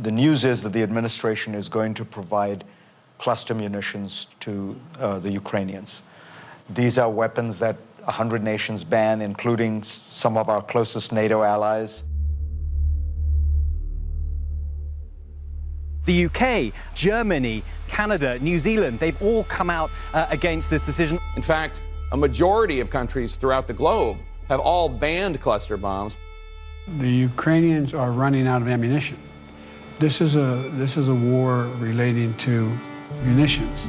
The news is that the administration is going to provide cluster munitions to the Ukrainians. These are weapons that 100 nations ban, including some of our closest NATO allies. The UK, Germany, Canada, New Zealand, they've all come out against this decision. In fact, a majority of countries throughout the globe have all banned cluster bombs. The Ukrainians are running out of ammunition. This is a war relating to munitions.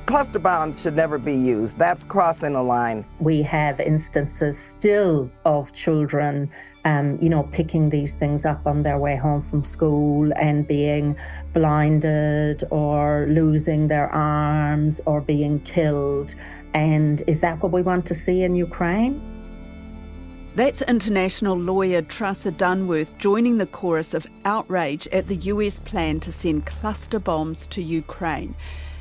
Cluster bombs should never be used. That's crossing a line. We have instances still of children, picking these things up on their way home from school and being blinded or losing their arms or being killed. And is that what we want to see in Ukraine? That's international lawyer Trasa Dunworth joining the chorus of outrage at the US plan to send cluster bombs to Ukraine.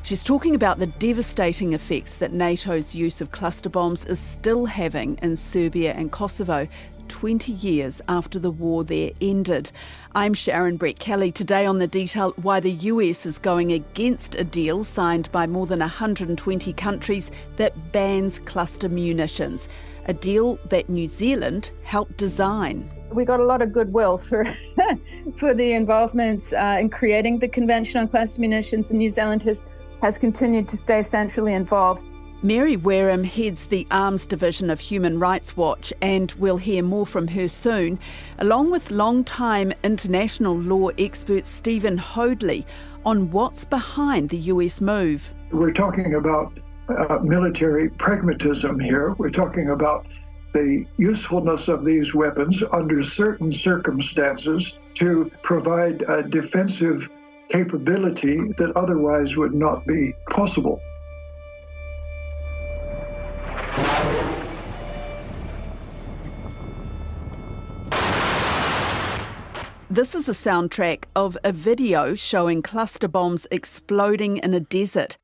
She's talking about the devastating effects that NATO's use of cluster bombs is still having in Serbia and Kosovo 20 years after the war there ended. I'm Sharon Brett-Kelly. Today on The Detail, why the US is going against a deal signed by more than 120 countries that bans cluster munitions, a deal that New Zealand helped design. We got a lot of goodwill for the involvement in creating the Convention on Cluster Munitions, and New Zealand has continued to stay centrally involved. Mary Wareham heads the Arms Division of Human Rights Watch, and we'll hear more from her soon, along with long-time international law expert Stephen Hoadley on what's behind the US move. We're talking about military pragmatism here. We're talking about the usefulness of these weapons under certain circumstances to provide a defensive capability that otherwise would not be possible. This is a soundtrack of a video showing cluster bombs exploding in a desert.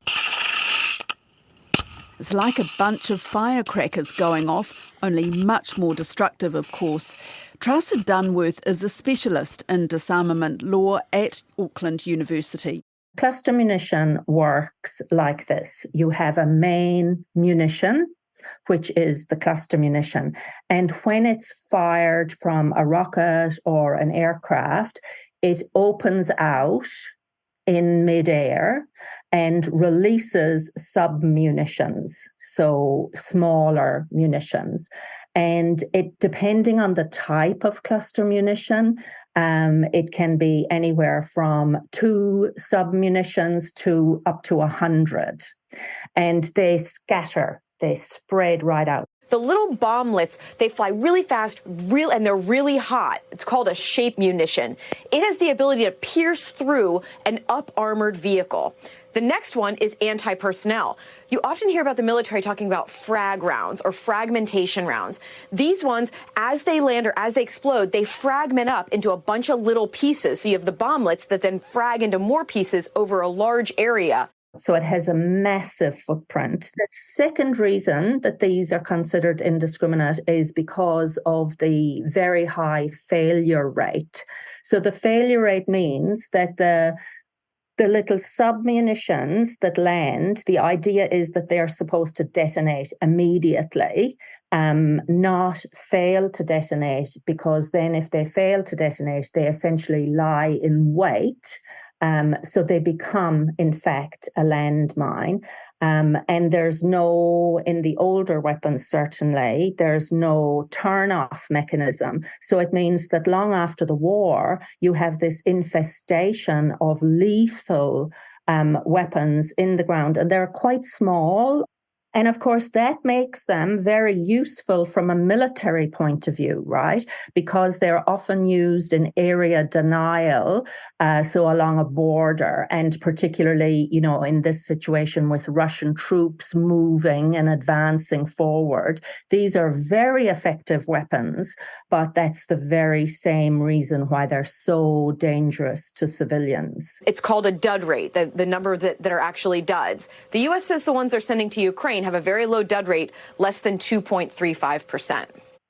It's like a bunch of firecrackers going off, only much more destructive, of course. Trasa Dunworth is a specialist in disarmament law at Auckland University. Cluster munition works like this. You have a main munition, which is the cluster munition. And when it's fired from a rocket or an aircraft, it opens out in midair and releases sub-munitions, so smaller munitions. And it, depending on the type of cluster munition, it can be anywhere from 2 sub-munitions to up to 100. And they scatter, they spread right out. The little bomblets, they fly really fast, and they're really hot. It's called a shape munition. It has the ability to pierce through an up-armored vehicle. The next one is anti-personnel. You often hear about the military talking about frag rounds or fragmentation rounds. These ones, as they land or as they explode, they fragment up into a bunch of little pieces. So you have the bomblets that then frag into more pieces over a large area. So it has a massive footprint. The second reason that these are considered indiscriminate is because of the very high failure rate. So the failure rate means that the little sub-munitions that land, the idea is that they're supposed to detonate immediately, not fail to detonate, because then if they fail to detonate, they essentially lie in wait. So they become, in fact, a landmine. And there's no, in the older weapons, certainly, there's no turn-off mechanism. So it means that long after the war, you have this infestation of lethal weapons in the ground, and they're quite small. And of course, that makes them very useful from a military point of view, right? Because they're often used in area denial, so along a border, and particularly, in this situation with Russian troops moving and advancing forward. These are very effective weapons, but that's the very same reason why they're so dangerous to civilians. It's called a dud rate, the number that are actually duds. The U.S. says the ones they're sending to Ukraine have a very low dud rate, less than 2.35%.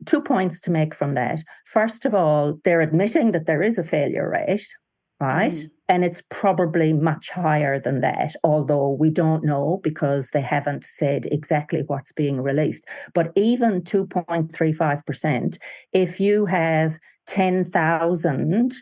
2 points to make from that. First of all, they're admitting that there is a failure rate, right? And it's probably much higher than that, although we don't know because they haven't said exactly what's being released. But even 2.35%, if you have 10,000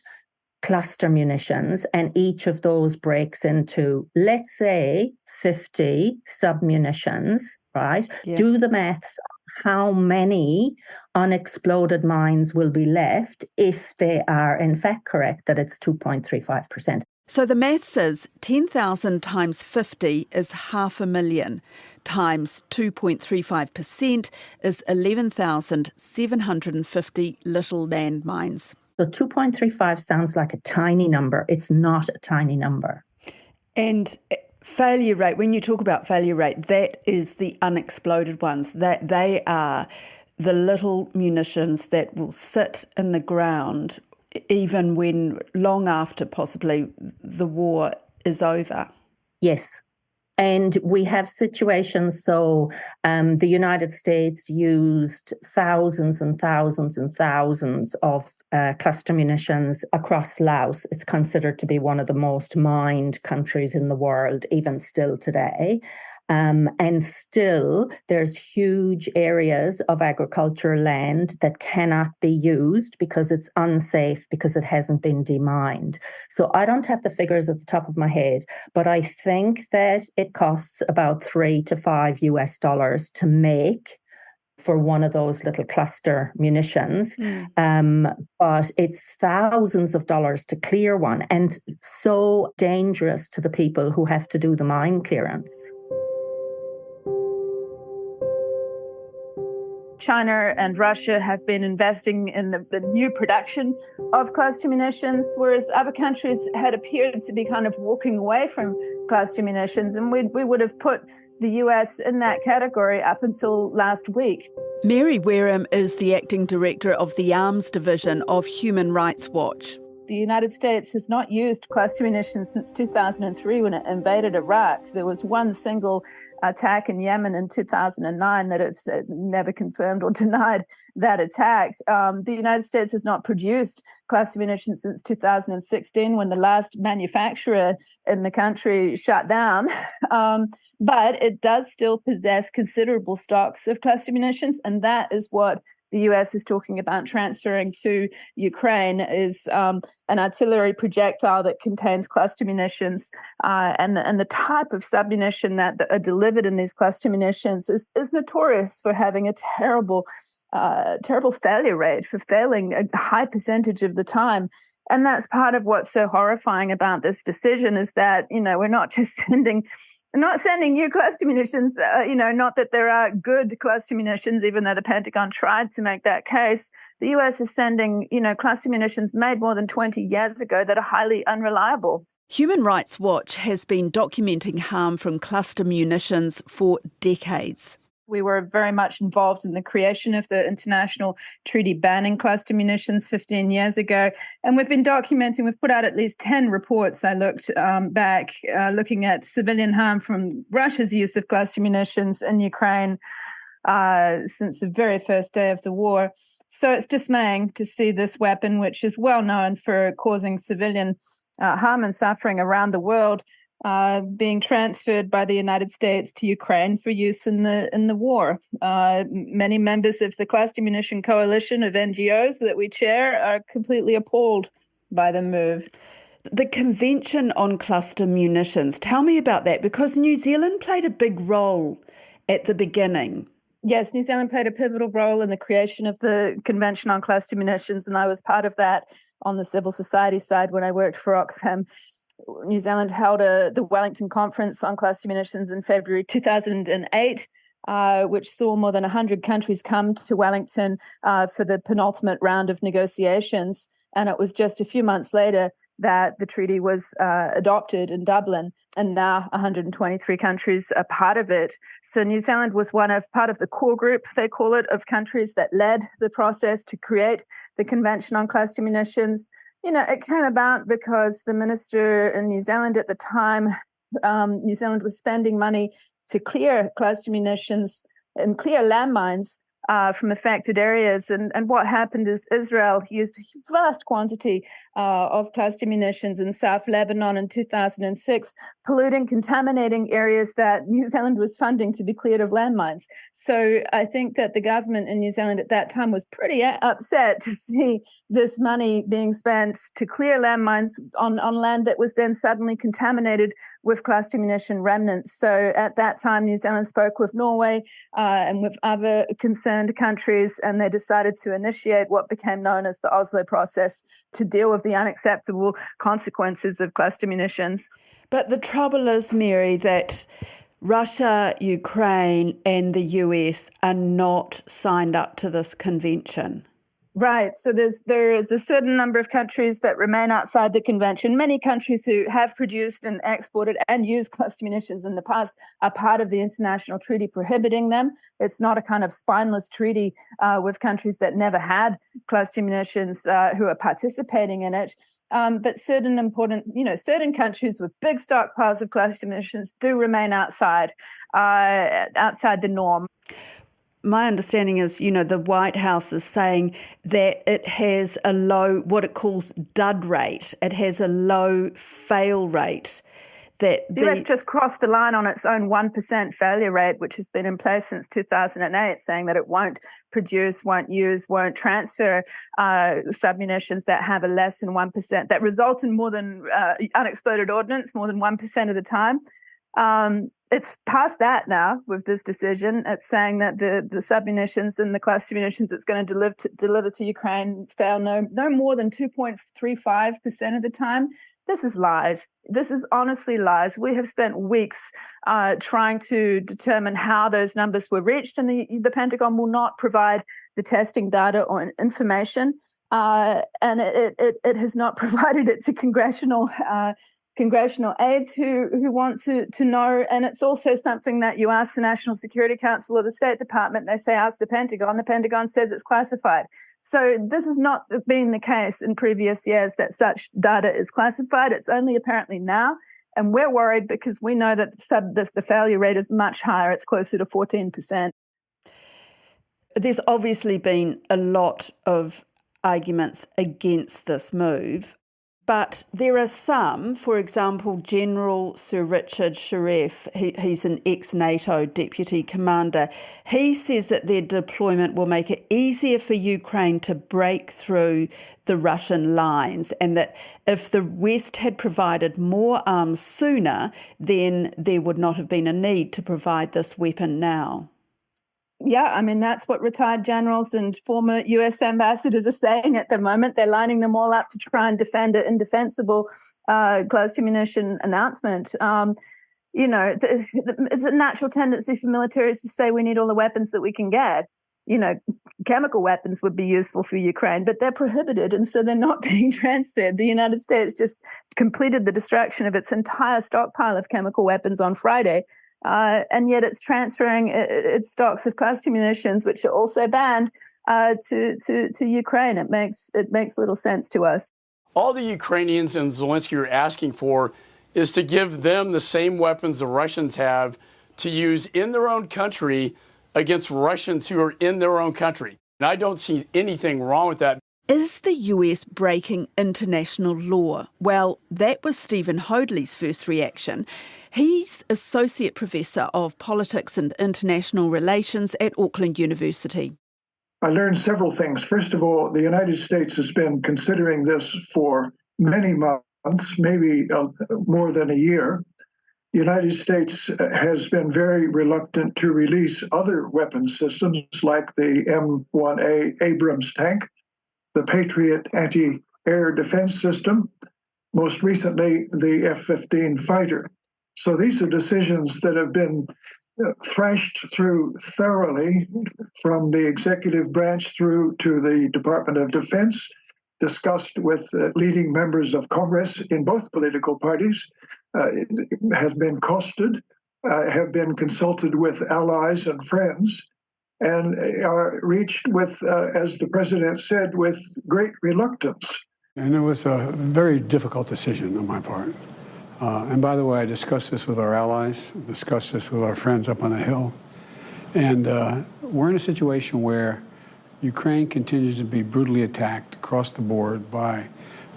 cluster munitions and each of those breaks into, let's say, 50 submunitions, right? Yeah. Do the maths on how many unexploded mines will be left if they are in fact correct that it's 2.35%. So the maths is 10,000 times 50 is 500,000 times 2.35% is 11,750 little landmines. So 2.35 sounds like a tiny number. It's not a tiny number. And failure rate, when you talk about failure rate, that is the unexploded ones. That they are the little munitions that will sit in the ground even when long after possibly the war is over. Yes. And we have situations, so the United States used thousands and thousands and thousands of cluster munitions across Laos. It's considered to be one of the most mined countries in the world, even still today. And still, there's huge areas of agricultural land that cannot be used because it's unsafe, because it hasn't been demined. So I don't have the figures at the top of my head, but I think that it costs about $3 to $5 to make for one of those little cluster munitions. But it's thousands of dollars to clear one, and so dangerous to the people who have to do the mine clearance. China and Russia have been investing in the new production of cluster munitions, whereas other countries had appeared to be kind of walking away from cluster munitions. And we would have put the US in that category up until last week. Mary Wareham is the acting director of the Arms Division of Human Rights Watch. The United States has not used cluster munitions since 2003 when it invaded Iraq. There was one single attack in Yemen in 2009 that it's never confirmed or denied that attack. The United States has not produced cluster munitions since 2016 when the last manufacturer in the country shut down. But it does still possess considerable stocks of cluster munitions, and that is what the US is talking about transferring to Ukraine, is an artillery projectile that contains cluster munitions, and the type of submunition that are delivered in these cluster munitions is notorious for having a terrible failure rate, for failing a high percentage of the time. And that's part of what's so horrifying about this decision, is that, we're not just sending new cluster munitions, not that there are good cluster munitions, even though the Pentagon tried to make that case. The US is sending, cluster munitions made more than 20 years ago that are highly unreliable. Human Rights Watch has been documenting harm from cluster munitions for decades. We were very much involved in the creation of the international treaty banning cluster munitions 15 years ago. And we've been documenting, we've put out at least 10 reports. I looked back, looking at civilian harm from Russia's use of cluster munitions in Ukraine since the very first day of the war. So it's dismaying to see this weapon, which is well known for causing civilian harm and suffering around the world, being transferred by the United States to Ukraine for use in the war. Many members of the Cluster Munition Coalition of NGOs that we chair are completely appalled by the move. The Convention on Cluster Munitions, tell me about that, because New Zealand played a big role at the beginning. Yes, New Zealand played a pivotal role in the creation of the Convention on Cluster Munitions, and I was part of that on the civil society side when I worked for Oxfam. New Zealand held the Wellington Conference on Cluster Munitions in February 2008, which saw more than 100 countries come to Wellington for the penultimate round of negotiations. And it was just a few months later that the treaty was adopted in Dublin, and now 123 countries are part of it. So New Zealand was part of the core group, they call it, of countries that led the process to create the Convention on Cluster Munitions. It came about because the minister in New Zealand at the time, New Zealand was spending money to clear cluster munitions and clear landmines from affected areas. And what happened is Israel used a vast quantity of cluster munitions in South Lebanon in 2006, polluting, contaminating areas that New Zealand was funding to be cleared of landmines. So I think that the government in New Zealand at that time was pretty upset to see this money being spent to clear landmines on land that was then suddenly contaminated with cluster munition remnants. So at that time, New Zealand spoke with Norway and with other concerned countries, and they decided to initiate what became known as the Oslo process to deal with the unacceptable consequences of cluster munitions. But the trouble is, Mary, that Russia, Ukraine and the US are not signed up to this convention. Right. So there is a certain number of countries that remain outside the convention. Many countries who have produced and exported and used cluster munitions in the past are part of the international treaty prohibiting them. It's not a kind of spineless treaty with countries that never had cluster munitions who are participating in it. But certain countries with big stockpiles of cluster munitions do remain outside the norm. My understanding is, the White House is saying that it has a low, what it calls dud rate. It has a low fail rate. That the US just crossed the line on its own 1% failure rate, which has been in place since 2008, saying that it won't produce, won't use, won't transfer submunitions that have a less than 1%, that result in more than unexploded ordnance, more than 1% of the time. It's past that now with this decision. It's saying that the submunitions and the cluster munitions it's going to deliver to Ukraine fail no more than 2.35% of the time. This is lies. This is honestly lies. We have spent weeks trying to determine how those numbers were reached, and the Pentagon will not provide the testing data or information, and it has not provided it to congressional aides who want to know. And it's also something that you ask the National Security Council or the State Department, they say ask the Pentagon says it's classified. So this has not been the case in previous years that such data is classified. It's only apparently now. And we're worried because we know that the failure rate is much higher. It's closer to 14%. There's obviously been a lot of arguments against this move. But there are some, for example, General Sir Richard Sharif, he's an ex-NATO deputy commander. He says that their deployment will make it easier for Ukraine to break through the Russian lines, and that if the West had provided more arms sooner, then there would not have been a need to provide this weapon now. Yeah, I mean, that's what retired generals and former US ambassadors are saying at the moment. They're lining them all up to try and defend an indefensible cluster munition announcement. It's a natural tendency for militaries to say we need all the weapons that we can get. Chemical weapons would be useful for Ukraine, but they're prohibited, and so they're not being transferred. The United States just completed the destruction of its entire stockpile of chemical weapons on Friday. And yet it's transferring its stocks of cluster munitions, which are also banned, to Ukraine. It makes little sense to us. All the Ukrainians and Zelensky are asking for is to give them the same weapons the Russians have to use in their own country against Russians who are in their own country. And I don't see anything wrong with that. Is the US breaking international law? Well, that was Stephen Hoadley's first reaction. He's Associate Professor of Politics and International Relations at Auckland University. I learned several things. First of all, the United States has been considering this for many months, maybe more than a year. The United States has been very reluctant to release other weapon systems like the M1A Abrams tank, the Patriot anti-air defense system, most recently the F-15 fighter. So these are decisions that have been thrashed through thoroughly from the executive branch through to the Department of Defense, discussed with leading members of Congress in both political parties, have been costed, have been consulted with allies and friends, and are reached with, as the president said, with great reluctance. And it was a very difficult decision on my part. And by the way, I discussed this with our allies, discussed this with our friends up on the Hill. And we're in a situation where Ukraine continues to be brutally attacked across the board by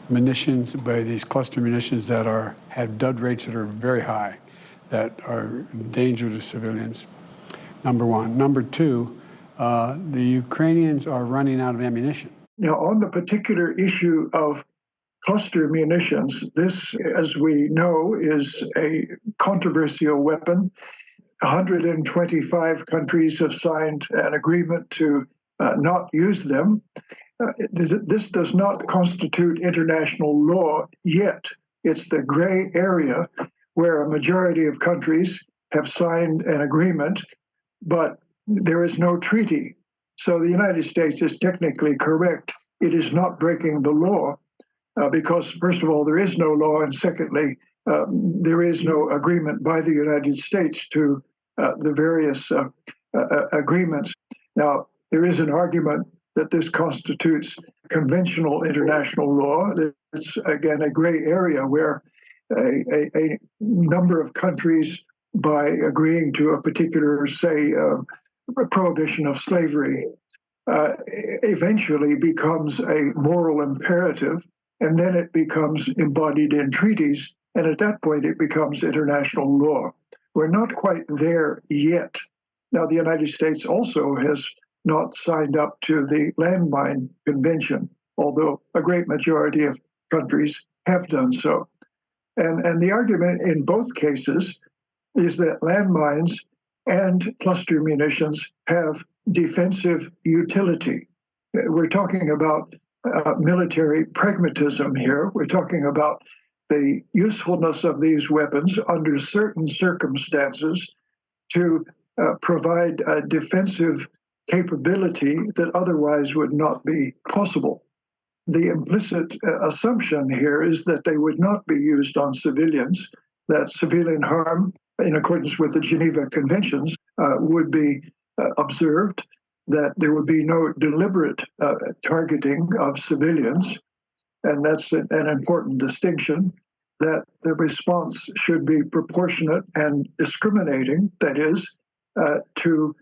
munitions, by these cluster munitions that have dud rates that are very high, that are a danger to civilians, number one. Number two, the Ukrainians are running out of ammunition. Now, on the particular issue of cluster munitions, this, as we know, is a controversial weapon. 125 countries have signed an agreement to not use them. This does not constitute international law yet. It's the gray area where a majority of countries have signed an agreement, but there is no treaty. So the United States is technically correct. It is not breaking the law because, first of all, there is no law, and secondly, there is no agreement by the United States to the various agreements. Now, there is an argument that this constitutes conventional international law. It's, again, a gray area where a number of countries, by agreeing to a particular, say, prohibition of slavery, eventually becomes a moral imperative, and then it becomes embodied in treaties, and at that point it becomes international law. We're not quite there yet. Now, the United States also has not signed up to the Landmine Convention, although a great majority of countries have done so. And the argument in both cases is that landmines and cluster munitions have defensive utility. We're talking about military pragmatism here. We're talking about the usefulness of these weapons under certain circumstances to provide a defensive capability that otherwise would not be possible. The implicit assumption here is that they would not be used on civilians, that civilian harm, in accordance with the Geneva Conventions, would be observed, that there would be no deliberate targeting of civilians, and that's an important distinction, that the response should be proportionate and discriminating, that is, to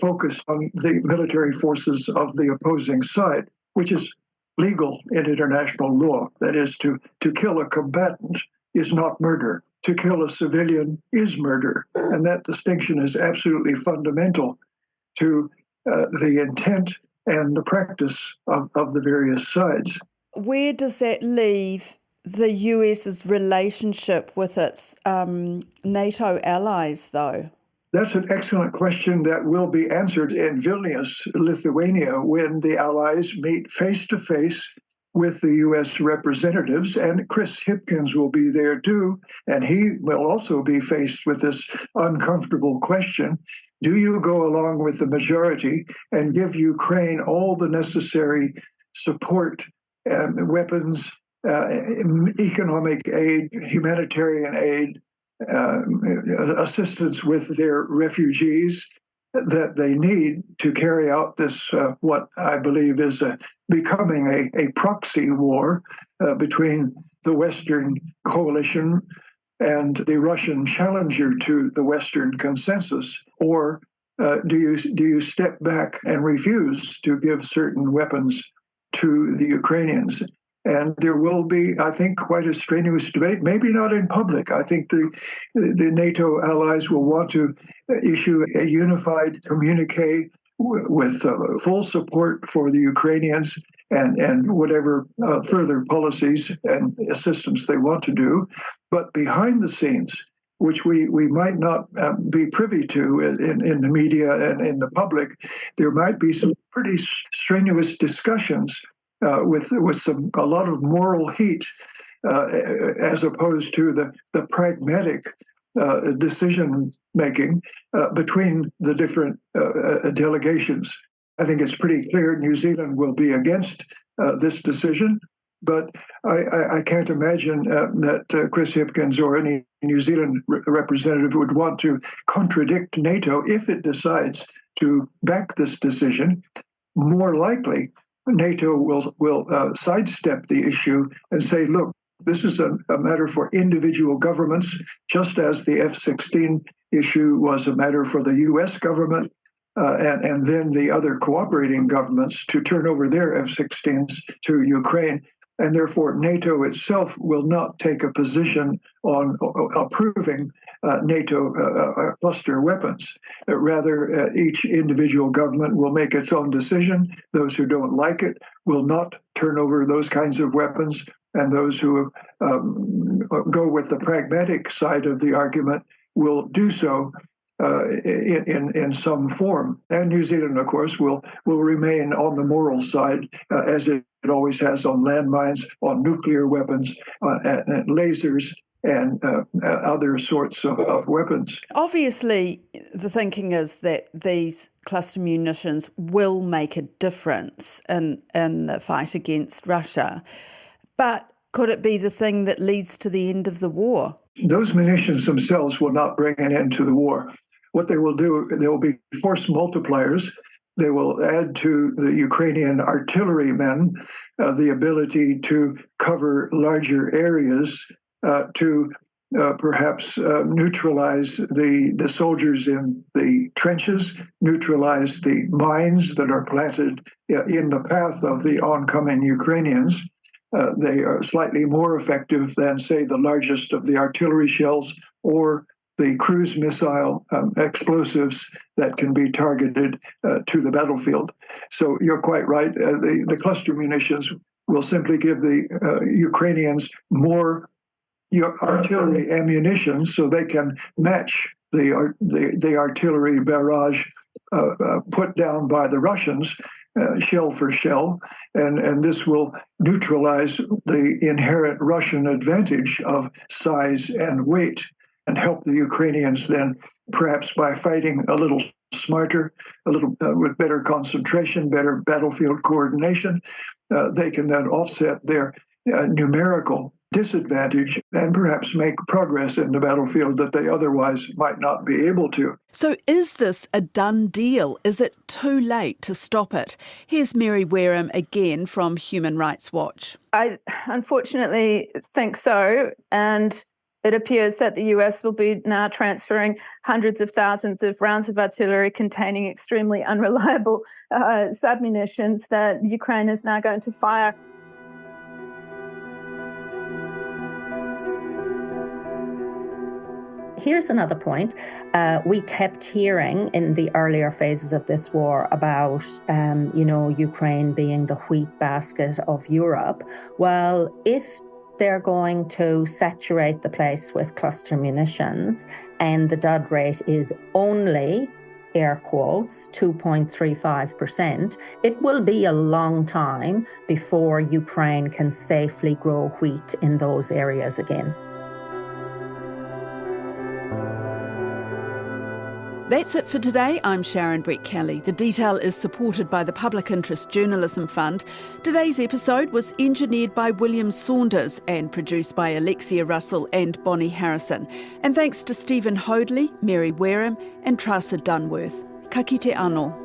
focus on the military forces of the opposing side, which is legal in international law. That is, to kill a combatant is not murder. To kill a civilian is murder. And that distinction is absolutely fundamental to the intent and the practice of the various sides. Where does that leave the US's relationship with its NATO allies, though? That's an excellent question that will be answered in Vilnius, Lithuania, when the allies meet face-to-face with the U.S. representatives, and Chris Hipkins will be there too, and he will also be faced with this uncomfortable question. Do you go along with the majority and give Ukraine all the necessary support, weapons, economic aid, humanitarian aid, assistance with their refugees that they need to carry out this, what I believe is becoming a proxy war between the Western coalition and the Russian challenger to the Western consensus? Or do you step back and refuse to give certain weapons to the Ukrainians? And there will be, I think, quite a strenuous debate, maybe not in public. I think the NATO allies will want to issue a unified communique with full support for the Ukrainians and whatever further policies and assistance they want to do. But behind the scenes, which we might not be privy to in the media and in the public, there might be some pretty strenuous discussions with a lot of moral heat, as opposed to the pragmatic decision making between the different delegations. I think it's pretty clear New Zealand will be against this decision, but I can't imagine that Chris Hipkins or any New Zealand representative would want to contradict NATO if it decides to back this decision. More likely, NATO will sidestep the issue and say, look, this is a matter for individual governments, just as the F-16 issue was a matter for the U.S. government. and then the other cooperating governments to turn over their F-16s to Ukraine. And therefore, NATO itself will not take a position on approving NATO cluster weapons. Rather, each individual government will make its own decision. Those who don't like it will not turn over those kinds of weapons. And those who go with the pragmatic side of the argument will do so in some form. And New Zealand, of course, will remain on the moral side, as it always has on landmines, on nuclear weapons, and lasers, and other sorts of weapons. Obviously, the thinking is that these cluster munitions will make a difference in the fight against Russia. But could it be the thing that leads to the end of the war? Those munitions themselves will not bring an end to the war. What they will do, there will be force multipliers. They will add to the Ukrainian artillerymen the ability to cover larger areas, to perhaps neutralize the soldiers in the trenches, neutralize the mines that are planted in the path of the oncoming Ukrainians. They are slightly more effective than, say, the largest of the artillery shells or the cruise missile explosives that can be targeted to the battlefield. So you're quite right. The cluster munitions will simply give the Ukrainians more artillery ammunition so they can match the artillery barrage put down by the Russians, shell for shell, and this will neutralize the inherent Russian advantage of size and weight, and help the Ukrainians then, perhaps by fighting a little smarter, a little with better concentration, better battlefield coordination, they can then offset their numerical disadvantage and perhaps make progress in the battlefield that they otherwise might not be able to. So is this a done deal? Is it too late to stop it? Here's Mary Wareham again from Human Rights Watch. I unfortunately think so, and it appears that the US will be now transferring hundreds of thousands of rounds of artillery containing extremely unreliable submunitions that Ukraine is now going to fire. Here's another point. We kept hearing in the earlier phases of this war about, Ukraine being the wheat basket of Europe. Well, if they're going to saturate the place with cluster munitions and the dud rate is only, air quotes, 2.35%, it will be a long time before Ukraine can safely grow wheat in those areas again. That's it for today. I'm Sharon Brett-Kelly. The Detail is supported by the Public Interest Journalism Fund. Today's episode was engineered by William Saunders and produced by Alexia Russell and Bonnie Harrison. And thanks to Stephen Hoadley, Mary Wareham and Trasa Dunworth. Ka kite anō.